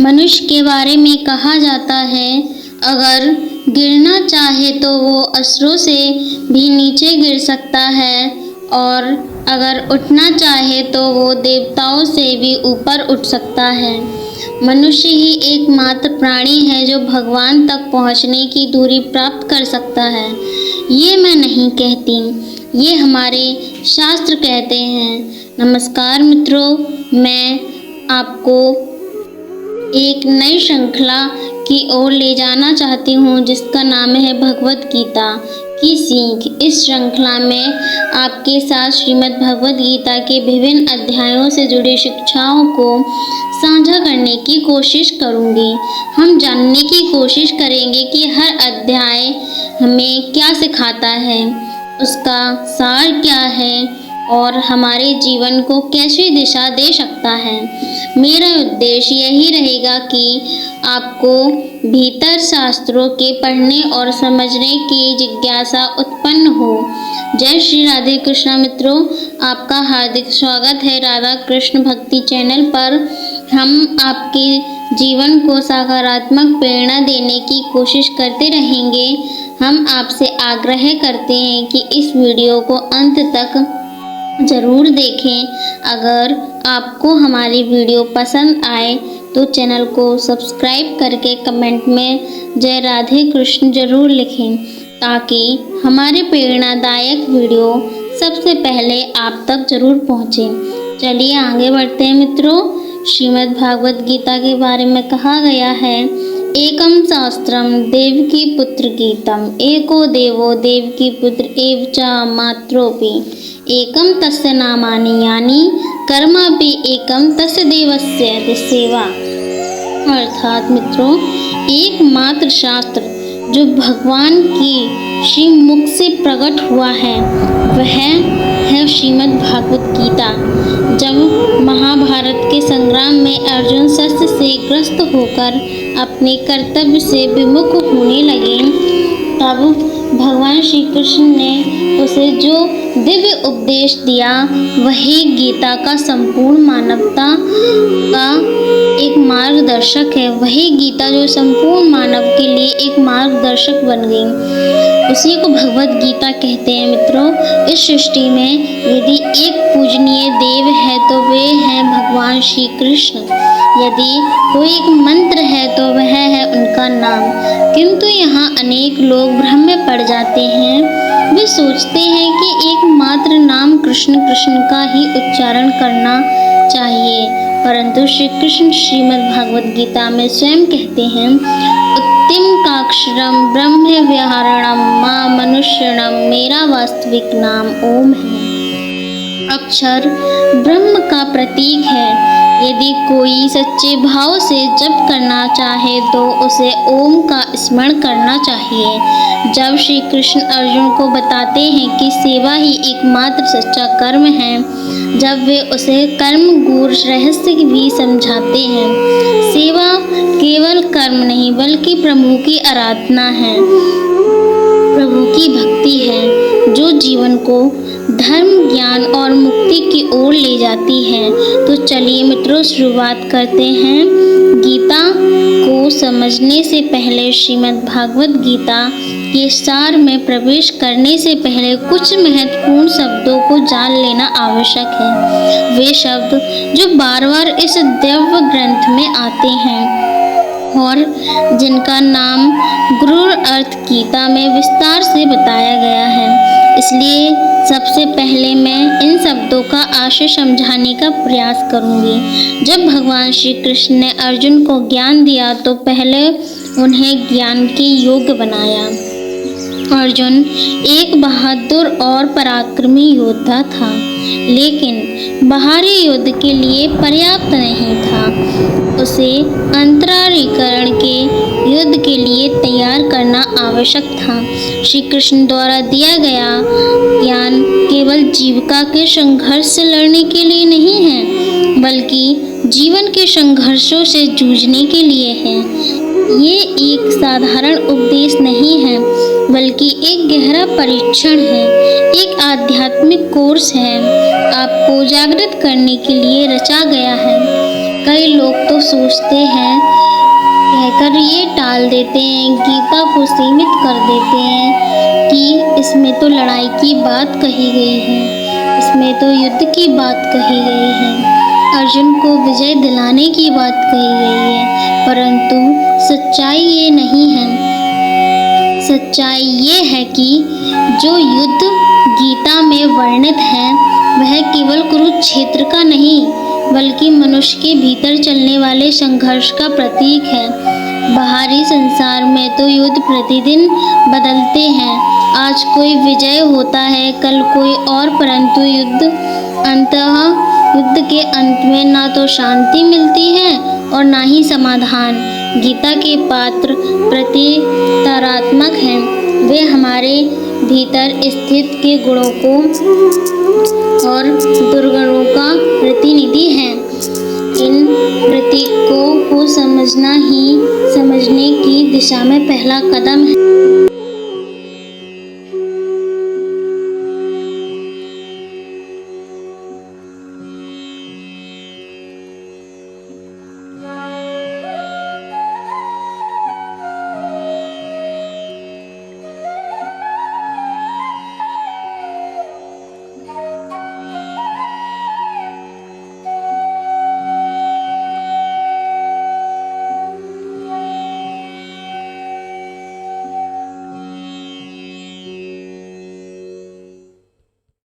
मनुष्य के बारे में कहा जाता है, अगर गिरना चाहे तो वो असुरों से भी नीचे गिर सकता है और अगर उठना चाहे तो वो देवताओं से भी ऊपर उठ सकता है। मनुष्य ही एकमात्र प्राणी है जो भगवान तक पहुंचने की दूरी प्राप्त कर सकता है। ये मैं नहीं कहती, ये हमारे शास्त्र कहते हैं। नमस्कार मित्रों, मैं आपको एक नई श्रृंखला की ओर ले जाना चाहती हूँ जिसका नाम है भगवत गीता की सीख। इस श्रृंखला में आपके साथ श्रीमद् भगवत गीता के विभिन्न अध्यायों से जुड़ी शिक्षाओं को साझा करने की कोशिश करूँगी। हम जानने की कोशिश करेंगे कि हर अध्याय हमें क्या सिखाता है, उसका सार क्या है और हमारे जीवन को कैसी दिशा दे सकता है। मेरा उद्देश्य यही रहेगा कि आपको भीतर शास्त्रों के पढ़ने और समझने की जिज्ञासा उत्पन्न हो। जय श्री राधे कृष्णा मित्रों, आपका हार्दिक स्वागत है राधा कृष्ण भक्ति चैनल पर। हम आपके जीवन को सकारात्मक प्रेरणा देने की कोशिश करते रहेंगे। हम आपसे आग्रह करते हैं कि इस वीडियो को अंत तक ज़रूर देखें। अगर आपको हमारी वीडियो पसंद आए तो चैनल को सब्सक्राइब करके कमेंट में जय राधे कृष्ण ज़रूर लिखें, ताकि हमारे प्रेरणादायक वीडियो सबसे पहले आप तक ज़रूर पहुँचे। चलिए आगे बढ़ते हैं मित्रों। श्रीमद् भागवत गीता के बारे में कहा गया है, एकम शास्त्रम देवकी पुत्र गीतम, एको देवो देवकी पुत्र एव च मात्रोपि, एकम तस्य नामानि यानि कर्मापि एकम तस्य देवस्य सेवा। अर्थात मित्रों, एकमात्र शास्त्र जो भगवान की श्री मुख से प्रकट हुआ है वह है श्रीमद् भागवत गीता। जब महाभारत के संग्राम में अर्जुन शस्त्र से ग्रस्त होकर अपने कर्तव्य से विमुख होने लगे, तब भगवान श्री कृष्ण ने उसे जो दिव्य उपदेश दिया वही गीता का संपूर्ण मानवता का एक मार्गदर्शक है। वही गीता जो संपूर्ण मानव के लिए एक मार्गदर्शक बन गई, उसी को भगवत गीता कहते हैं मित्रों। इस सृष्टि में यदि एक पूजनीय देव है तो वे हैं भगवान श्री कृष्ण। यदि कोई एक मंत्र है तो वह है उनका नाम। किंतु यहाँ अनेक लोग भ्रम में पड़ जाते हैं। वे सोचते हैं कि एकमात्र नाम कृष्ण कृष्ण का ही उच्चारण करना चाहिए, परंतु श्री कृष्ण श्रीमद् भागवत गीता में स्वयं कहते हैं, उत्तिम काक्षरम ब्रह्म व्याहरणम मां मनुष्यणम, मेरा वास्तविक नाम ओम है। अक्षर ब्रह्म का प्रतीक है। यदि कोई सच्चे भाव से जप करना चाहे तो उसे ओम का स्मरण करना चाहिए। जब श्री कृष्ण अर्जुन को बताते हैं कि सेवा ही एकमात्र सच्चा कर्म है, जब वे उसे कर्म गूढ़ रहस्य भी समझाते हैं। सेवा केवल कर्म नहीं बल्कि प्रभु की आराधना है, प्रभु की भक्ति है, जो जीवन को धर्म, ज्ञान और मुक्ति की ओर ले जाती है। तो चलिए मित्रों, शुरुआत करते हैं। गीता को समझने से पहले, श्रीमद् भागवत गीता के सार में प्रवेश करने से पहले कुछ महत्वपूर्ण शब्दों को जान लेना आवश्यक है। वे शब्द जो बार बार इस दिव्य ग्रंथ में आते हैं और जिनका नाम गूढ़ अर्थ गीता में विस्तार से बताया गया है। इसलिए सबसे पहले मैं इन शब्दों का आशय समझाने का प्रयास करूंगी। जब भगवान श्री कृष्ण ने अर्जुन को ज्ञान दिया तो पहले उन्हें ज्ञान के योग्य बनाया। अर्जुन एक बहादुर और पराक्रमी योद्धा था, लेकिन बाहरी युद्ध के लिए पर्याप्त नहीं था। उसे अंतरालीकरण के युद्ध के लिए तैयार करना आवश्यक था। श्री कृष्ण द्वारा दिया गया ज्ञान केवल जीविका के संघर्ष से लड़ने के लिए नहीं है, बल्कि जीवन के संघर्षों से जूझने के लिए है। ये एक साधारण उपदेश नहीं है, बल्कि एक गहरा परीक्षण है, एक आध्यात्मिक कोर्स है, आपको जागृत करने के लिए रचा गया है। कई लोग तो सोचते हैं कहकर ये टाल देते हैं, गीता को सीमित कर देते हैं कि इसमें तो लड़ाई की बात कही गई है, इसमें तो युद्ध की बात कही गई है, अर्जुन को विजय दिलाने की बात कही गई है। परंतु सच्चाई ये नहीं है। सच्चाई ये है कि जो युद्ध गीता में वर्णित है वह केवल कुरुक्षेत्र का नहीं बल्कि मनुष्य के भीतर चलने वाले संघर्ष का प्रतीक है। बाहरी संसार में तो युद्ध प्रतिदिन बदलते हैं, आज कोई विजय होता है, कल कोई और, परंतु युद्ध के अंत में ना तो शांति मिलती है और ना ही समाधान। गीता के पात्र प्रतीकात्मक हैं, वे हमारे भीतर स्थित के गुणों को और दुर्गुणों का प्रतिनिधि हैं। इन प्रतीकों को समझना ही समझने की दिशा में पहला कदम है।